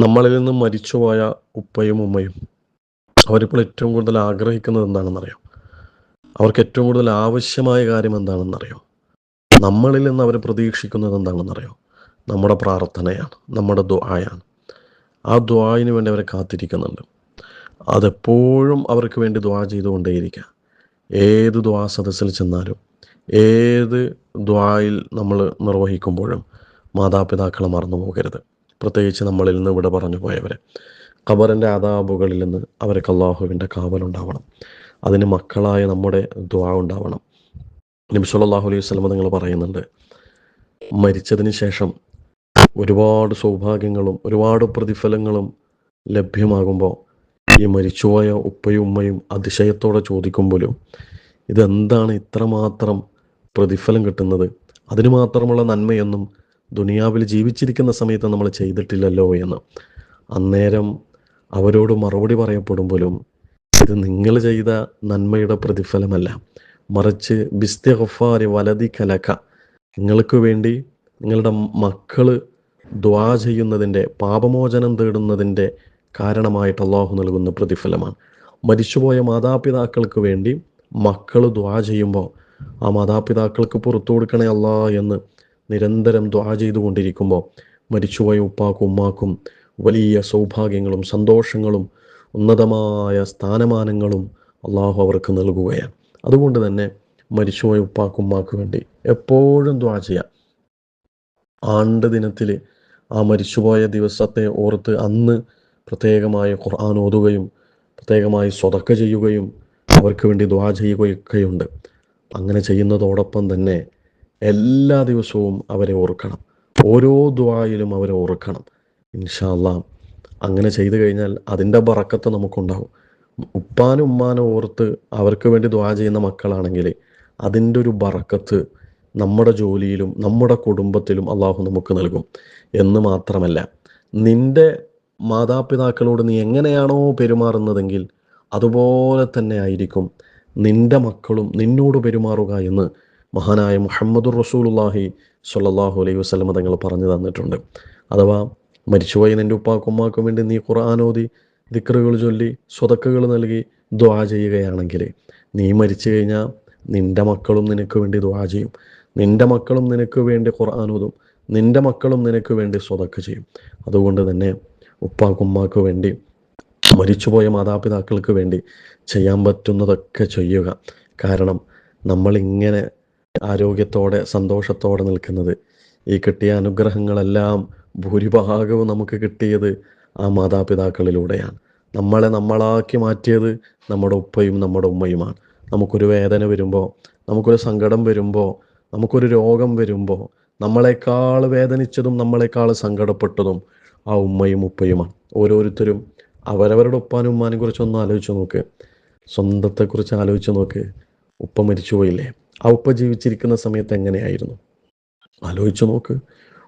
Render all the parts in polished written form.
നമ്മളിൽ നിന്നും മരിച്ചുപോയ ഉപ്പയും ഉമ്മയും അവരിപ്പോൾ ഏറ്റവും കൂടുതൽ ആഗ്രഹിക്കുന്നത് എന്താണെന്നറിയോ? അവർക്ക് ഏറ്റവും കൂടുതൽ ആവശ്യമായ കാര്യം എന്താണെന്നറിയോ? നമ്മളിൽ നിന്ന് അവർ പ്രതീക്ഷിക്കുന്നത് എന്താണെന്നറിയോ? നമ്മുടെ പ്രാർത്ഥനയാണ്, നമ്മുടെ ദുആയാണ്. ആ ദുആയിന് വേണ്ടി അവരെ കാത്തിരിക്കുന്നുണ്ട്. അതെപ്പോഴും അവർക്ക് വേണ്ടി ദുആ ചെയ്തുകൊണ്ടേയിരിക്കുക. ഏത് ദുആ സദസ്സിൽ ചെന്നാലും, ഏത് ദുആയിൽ നമ്മൾ നിർവഹിക്കുമ്പോഴും മാതാപിതാക്കളെ മറന്നു പോകരുത്. പ്രത്യേകിച്ച് നമ്മളിൽ നിന്ന് ഇവിടെ പറഞ്ഞു പോയവരെ. ഖബറിൻ്റെ അദാബുകളിൽ നിന്ന് അവർക്ക് അള്ളാഹുവിൻ്റെ കാവലുണ്ടാവണം. അതിന് മക്കളായ നമ്മുടെ ദുആ ഉണ്ടാവണം. നബി സല്ലല്ലാഹു അലൈഹി വസല്ലം നിങ്ങൾ പറയുന്നുണ്ട്, മരിച്ചതിന് ശേഷം ഒരുപാട് സൗഭാഗ്യങ്ങളും ഒരുപാട് പ്രതിഫലങ്ങളും ലഭ്യമാകുമ്പോൾ ഈ മരിച്ചുപോയ ഉപ്പയും ഉമ്മയും അതിശയത്തോടെ ചോദിക്കും പോലും, ഇതെന്താണ് ഇത്രമാത്രം പ്രതിഫലം കിട്ടുന്നത്? അതിന് മാത്രമുള്ള നന്മയൊന്നും ദുനിയാവിൽ ജീവിച്ചിരിക്കുന്ന സമയത്ത് നമ്മൾ ചെയ്തിട്ടില്ലല്ലോ എന്ന്. അന്നേരം അവരോട് മറുപടി പറയപ്പെടുമ്പോഴും ഇത് നിങ്ങൾ ചെയ്ത നന്മയുടെ പ്രതിഫലമല്ല, മറിച്ച് ബിസ്തിഗ്ഫാരി വലതി കലക, നിങ്ങൾക്ക് വേണ്ടി നിങ്ങളുടെ മക്കൾ ദുആ ചെയ്യുന്നതിൻ്റെ, പാപമോചനം തേടുന്നതിൻ്റെ കാരണമായിട്ട് അള്ളാഹു നൽകുന്ന പ്രതിഫലമാണ്. മരിച്ചുപോയ മാതാപിതാക്കൾക്ക് വേണ്ടി മക്കൾ ദുആ ചെയ്യുമ്പോൾ ആ മാതാപിതാക്കൾക്ക് പുറത്തു കൊടുക്കണേ അല്ലാ എന്ന് നിരന്തരം ദുആ ചെയ്തുകൊണ്ടിരിക്കുമ്പോൾ മരിച്ചുപോയ ഉപ്പാക്കും ഉമ്മാക്കും വലിയ സൗഭാഗ്യങ്ങളും സന്തോഷങ്ങളും ഉന്നതമായ സ്ഥാനമാനങ്ങളും അള്ളാഹു അവർക്ക് നൽകുകയാണ്. അതുകൊണ്ട് തന്നെ മരിച്ചുപോയ ഉപ്പാക്കും ഉമ്മാക്കും വേണ്ടി എപ്പോഴും ദുആ ചെയ്യാം. ആണ്ട് ദിനത്തിൽ ആ മരിച്ചുപോയ ദിവസത്തെ ഓർത്ത് അന്ന് പ്രത്യേകമായ ഖുർആൻ ഓതുകയും പ്രത്യേകമായി സ്വതക്ക ചെയ്യുകയും അവർക്ക് വേണ്ടി ദുആ ചെയ്യുകയൊക്കെയുണ്ട്. അങ്ങനെ ചെയ്യുന്നതോടൊപ്പം തന്നെ എല്ലാ ദിവസവും അവരെ ഓർക്കണം. ഓരോ ദുആയിലും അവരെ ഓർക്കണം. ഇൻഷാ അല്ലാഹ് അങ്ങനെ ചെയ്തു കഴിഞ്ഞാൽ അതിൻ്റെ ബറക്കത്ത് നമുക്കുണ്ടാവും. ഉപ്പാനും ഉമ്മാനും ഓർത്ത് അവർക്ക് വേണ്ടി ദുആ ചെയ്യുന്ന മക്കളാണെങ്കിൽ അതിൻ്റെ ഒരു ബറക്കത്ത് നമ്മുടെ ജോലിയിലും നമ്മുടെ കുടുംബത്തിലും അള്ളാഹു നമുക്ക് നൽകും. എന്ന് മാത്രമല്ല, നിൻ്റെ മാതാപിതാക്കളോട് നീ എങ്ങനെയാണോ പെരുമാറുന്നതെങ്കിൽ അതുപോലെ തന്നെ ആയിരിക്കും നിൻ്റെ മക്കളും നിന്നോട് പെരുമാറുക എന്ന് മഹാനായ മുഹമ്മദുർ റസൂലുള്ളാഹി സ്വല്ലല്ലാഹു അലൈഹി വസല്ലം തങ്ങൾ പറഞ്ഞു തന്നിട്ടുണ്ട്. അഥവാ മരിച്ചുപോയി നിൻ്റെ ഉപ്പാക്കും ഉമ്മാക്കും വേണ്ടി നീ ഖുർആൻ ഓതി, ദിക്റുകൾ ചൊല്ലി, സ്വതക്കകൾ നൽകി ദുആ ചെയ്യുകയാണെങ്കിൽ നീ മരിച്ചു കഴിഞ്ഞാൽ നിൻ്റെ മക്കളും നിനക്ക് വേണ്ടി ദുആ ചെയ്യും. നിൻ്റെ മക്കളും നിനക്ക് വേണ്ടി ഖുർആൻ ഓതും. നിൻ്റെ മക്കളും നിനക്ക് വേണ്ടി സ്വതക്ക ചെയ്യും. അതുകൊണ്ട് തന്നെ ഉപ്പാക്കും ഉമ്മാക്ക് വേണ്ടി, മരിച്ചുപോയ മാതാപിതാക്കൾക്ക് വേണ്ടി ചെയ്യാൻ പറ്റുന്നതൊക്കെ ചെയ്യുക. കാരണം നമ്മളിങ്ങനെ ആരോഗ്യത്തോടെ സന്തോഷത്തോടെ നിൽക്കുന്നത്, ഈ കിട്ടിയ അനുഗ്രഹങ്ങളെല്ലാം ഭൂരിഭാഗവും നമുക്ക് കിട്ടിയത് ആ മാതാപിതാക്കളിലൂടെയാണ്. നമ്മളെ നമ്മളാക്കി മാറ്റിയത് നമ്മുടെ ഉപ്പയും നമ്മുടെ ഉമ്മയുമാണ്. നമുക്കൊരു വേദന വരുമ്പോൾ, നമുക്കൊരു സങ്കടം വരുമ്പോൾ, നമുക്കൊരു രോഗം വരുമ്പോൾ നമ്മളെക്കാൾ വേദനിച്ചതും നമ്മളെക്കാൾ സങ്കടപ്പെട്ടതും ആ ഉമ്മയും ഉപ്പയുമാണ്. ഓരോരുത്തരും അവരവരുടെ ഉപ്പാനും ഉമ്മാനും കുറിച്ചൊന്ന് ആലോചിച്ച് നോക്ക്. സ്വന്തത്തെക്കുറിച്ച് ആലോചിച്ച് നോക്ക്. ഉപ്പ മരിച്ചുപോയില്ലേ? ആ ഉപ്പ ജീവിച്ചിരിക്കുന്ന സമയത്ത് എങ്ങനെയായിരുന്നു? ആലോചിച്ച് നോക്ക്.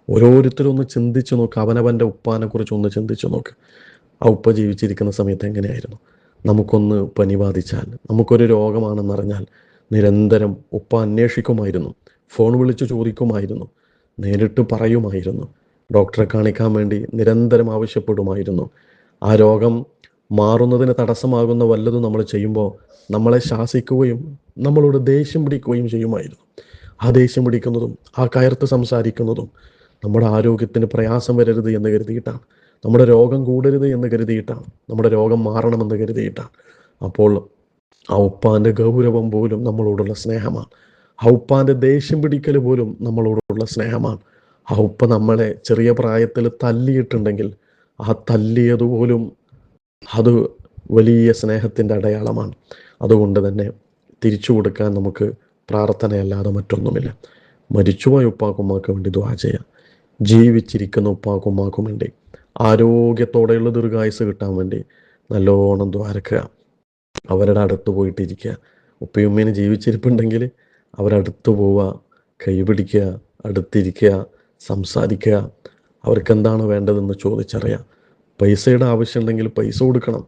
ഓരോരുത്തരും ഒന്ന് ചിന്തിച്ച് നോക്ക്. അവനവൻ്റെ ഉപ്പാനെ കുറിച്ച് ഒന്ന് ചിന്തിച്ച് നോക്ക്. ആ ഉപ്പ ജീവിച്ചിരിക്കുന്ന സമയത്ത് എങ്ങനെയായിരുന്നു? നമുക്കൊന്ന് പനി ബാധിച്ചാൽ, നമുക്കൊരു രോഗമാണെന്നറിഞ്ഞാൽ നിരന്തരം ഉപ്പ അന്വേഷിക്കുമായിരുന്നു, ഫോൺ വിളിച്ച് ചോദിക്കുമായിരുന്നു, നേരിട്ട് പറയുമായിരുന്നു, ഡോക്ടറെ കാണിക്കാൻ വേണ്ടി നിരന്തരം ആവശ്യപ്പെടുമായിരുന്നു. ആ രോഗം മാറുന്നതിന് തടസ്സമാകുന്ന വല്ലതും നമ്മൾ ചെയ്യുമ്പോൾ നമ്മളെ ശാസിക്കുകയും നമ്മളോട് ദേഷ്യം പിടിക്കുകയും ചെയ്യുമായിരുന്നു. ആ ദേഷ്യം പിടിക്കുന്നതും ആ കയർത്ത് സംസാരിക്കുന്നതും നമ്മുടെ ആരോഗ്യത്തിന് പ്രയാസം വരരുത് എന്ന് കരുതിയിട്ടാണ്, നമ്മുടെ രോഗം കൂടരുത് എന്ന് കരുതിയിട്ടാണ്, നമ്മുടെ രോഗം മാറണമെന്ന് കരുതിയിട്ടാണ്. അപ്പോൾ ആ ഉപ്പാൻ്റെ ഗൗരവം പോലും നമ്മളോടുള്ള സ്നേഹമാണ്. ആ ഉപ്പാൻ്റെ ദേഷ്യം പിടിക്കൽ പോലും നമ്മളോടുള്ള സ്നേഹമാണ്. ആ ഉപ്പ നമ്മളെ ചെറിയ പ്രായത്തിൽ തല്ലിയിട്ടുണ്ടെങ്കിൽ ആ തല്ലിയതുപോലും അത് വലിയ സ്നേഹത്തിൻ്റെ അടയാളമാണ്. അതുകൊണ്ട് തന്നെ തിരിച്ചു കൊടുക്കാൻ നമുക്ക് പ്രാർത്ഥനയല്ലാതെ മറ്റൊന്നുമില്ല. മരിച്ചുപോയ ഉപ്പാക്കുമ്മാക്ക് വേണ്ടി ദുആ ചെയ്യാം. ജീവിച്ചിരിക്കുന്ന ഉപ്പാക്കുമ്മാക്കും വേണ്ടി ആരോഗ്യത്തോടെയുള്ള ദീർഘായുസ് കിട്ടാൻ വേണ്ടി നല്ലോണം ദ്വാരക്കുക. അവരുടെ അടുത്ത് പോയിട്ടിരിക്കുക. ഉപ്പയും ഉമ്മേനെ ജീവിച്ചിരിപ്പുണ്ടെങ്കിൽ അവരടുത്ത് പോവുക, കൈപിടിക്കുക, അടുത്തിരിക്കുക, സംസാരിക്കുക. അവർക്കെന്താണ് വേണ്ടതെന്ന് ചോദിച്ചറിയാം. പൈസയുടെ ആവശ്യമുണ്ടെങ്കിൽ പൈസ കൊടുക്കണം.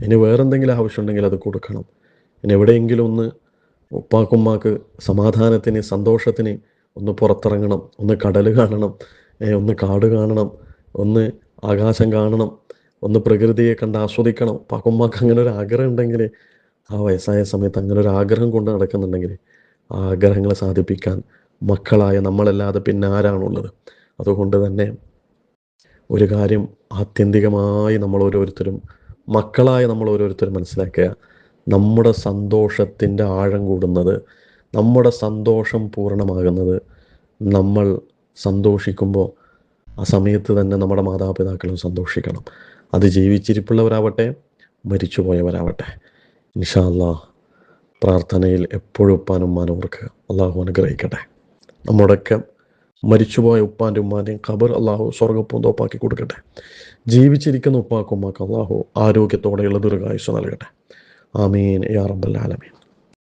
ഇനി വേറെന്തെങ്കിലും ആവശ്യമുണ്ടെങ്കിൽ അത് കൊടുക്കണം. ഇനി എവിടെയെങ്കിലും ഒന്ന് ഉപ്പാക്കുമ്മാക്ക് സമാധാനത്തിന്, സന്തോഷത്തിന് ഒന്ന് പുറത്തിറങ്ങണം, ഒന്ന് കടൽ കാണണം, ഒന്ന് കാട് കാണണം, ഒന്ന് ആകാശം കാണണം, ഒന്ന് പ്രകൃതിയെ കണ്ട് ആസ്വദിക്കണം. ഉപ്പാക്കുമ്മാക്ക് അങ്ങനെ ഒരു ആഗ്രഹം ഉണ്ടെങ്കിൽ, ആ വയസ്സായ സമയത്ത് അങ്ങനെ ഒരു ആഗ്രഹം കൊണ്ട് നടക്കുന്നുണ്ടെങ്കിൽ, ആ ആഗ്രഹങ്ങൾ സാധിപ്പിക്കാൻ മക്കളായ നമ്മളല്ലാതെ പിന്നെ ആരാണുള്ളത്? അതുകൊണ്ട് തന്നെ ഒരു കാര്യം ആത്യന്തികമായി മക്കളായ നമ്മൾ ഓരോരുത്തരും മനസ്സിലാക്കുക, നമ്മുടെ സന്തോഷത്തിൻ്റെ ആഴം കൂടുന്നത്, നമ്മുടെ സന്തോഷം പൂർണ്ണമാകുന്നത് നമ്മൾ സന്തോഷിക്കുമ്പോൾ ആ സമയത്ത് തന്നെ നമ്മുടെ മാതാപിതാക്കളും സന്തോഷിക്കണം. അത് ജീവിച്ചിരിപ്പുള്ളവരാവട്ടെ മരിച്ചുപോയവരാവട്ടെ. ഇൻഷാ അല്ലാഹ് പ്രാർത്ഥനയിൽ എപ്പോഴും ഉപ്പാനും ഉമ്മാനും ഓർക്കുക. അള്ളാഹു അനുഗ്രഹിക്കട്ടെ. നമ്മുടെയൊക്കെ മരിച്ചുപോയ ഉപ്പാൻ്റെ ഉമ്മാൻ്റെയും ഖബർ അള്ളാഹു സ്വർഗ്ഗപ്പൂന്തോപ്പാക്കി കൊടുക്കട്ടെ. ജീവിച്ചിരിക്കുന്ന ഉപ്പാക്കും ഉമ്മാക്കും അള്ളാഹു ആരോഗ്യത്തോടെയുള്ള ദീർഘായുസ്സ് നൽകട്ടെ. ആമീൻ യാ റബ്ബൽ ആലമീൻ.